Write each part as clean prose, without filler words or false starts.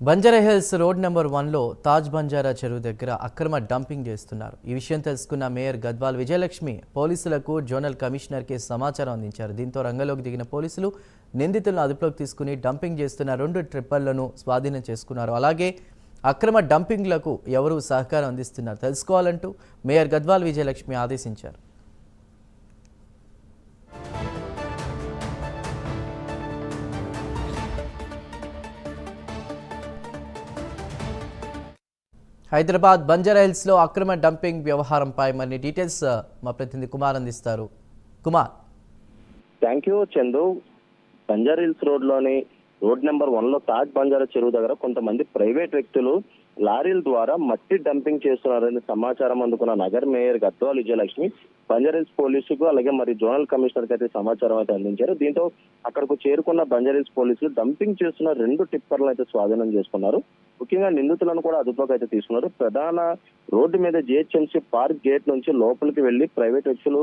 Banjara Hills road number 1లో తాజ్ బంజారా చెరువు దగ్గర అక్రమ డంపింగ్ చేస్తున్నారు. ఈ విషయం తెలుసుకున్న మేయర్ గద్వాల్ విజయలక్ష్మి పోలీసులకు జోనల్ కమిషనర్కి సమాచారం అందించారు. దీంతో రంగంలోకి దిగిన పోలీసులు నిందితులను అదుపులోకి తీసుకుని డంపింగ్ చేస్తున్న 2 ట్రిప్పర్లను స్వాధీనం చేసుకున్నారు. అలాగే అక్రమ డంపింగ్లకు ఎవరు సహకారం అందిస్తున్నారు తెలుసుకోవాలంటూ మేయర్ గద్వాల్ విజయలక్ష్మి ఆదేశించారు. హైదరాబాద్ బంజారాహిల్స్లో అక్రమ డంపింగ్ వ్యవహారంపై మరిన్ని డీటెయిల్స్ మా ప్రతినిధి కుమార్ అందిస్తారు. Kumar. Thank you Chandu. Banjara Hills road number 1లో తాజ్ బంజారా చెరువు దగ్గర కొంతమంది ప్రైవేట్ వ్యక్తులు లారీల ద్వారా మట్టి డంపింగ్ చేస్తున్నారని సమాచారం అందుకున్న నగర్ మేయర్ గద్వాల్ విజయలక్ష్మి బంజారాహిల్స్ పోలీసుకు అలాగే మరి జోనల్ కమిషనర్ కి అయితే సమాచారం అయితే అందించారు. దీంతో అక్కడకు చేరుకున్న బంజారాహిల్స్ పోలీసులు డంపింగ్ చేస్తున్న 2 టిప్పర్లను అయితే స్వాధీనం చేసుకున్నారు. ముఖ్యంగా నిందితులను కూడా అదుపులోకి అయితే తీసుకున్నారు. ప్రధాన రోడ్డు మీద జిహెచ్ఎంసీ పార్క్ గేట్ నుంచి లోపలికి వెళ్లి ప్రైవేట్ వ్యక్తులు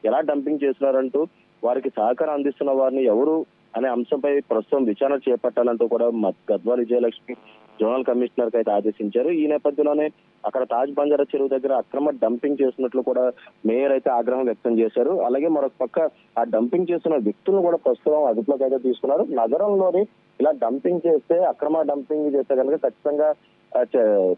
ఎలా డంపింగ్ చేస్తున్నారంటూ వారికి సహకారం అందిస్తున్న వారిని ఎవరు అనే అంశంపై ప్రస్తుతం విచారణ చేపట్టాలంటూ కూడా గద్వాల్ విజయలక్ష్మి జోనల్ కమిషనర్ కి అయితే ఆదేశించారు. ఈ నేపథ్యంలోనే అక్కడ తాజ్ బంజారా చెరువు దగ్గర అక్రమ డంపింగ్ చేస్తున్నట్లు కూడా మేయర్ అయితే ఆగ్రహం వ్యక్తం చేశారు. అలాగే మరొక పక్క ఆ డంపింగ్ చేస్తున్న వ్యక్తులను కూడా ప్రస్తుతం అదుపులోకి అయితే తీసుకున్నారు. నగరంలోని ఇలా డంపింగ్ చేస్తే అక్రమ డంపింగ్ చేస్తే కనుక ఖచ్చితంగా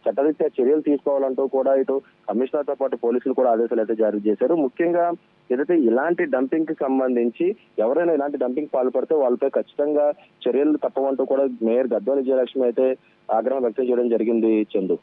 చట్టరీత్యా చర్యలు తీసుకోవాలంటూ కూడా ఇటు కమిషనర్ తో పాటు పోలీసులు కూడా ఆదేశాలు అయితే జారీ చేశారు. ముఖ్యంగా ఏదైతే ఇలాంటి డంపింగ్ కి సంబంధించి ఎవరైనా ఇలాంటి డంపింగ్ పాల్పడితే వాళ్ళపై ఖచ్చితంగా చర్యలు తప్పవంటూ కూడా మేయర్ గద్వాల్ విజయలక్ష్మి అయితే ఆగ్రహం వ్యక్తం చేయడం జరిగింది చందు.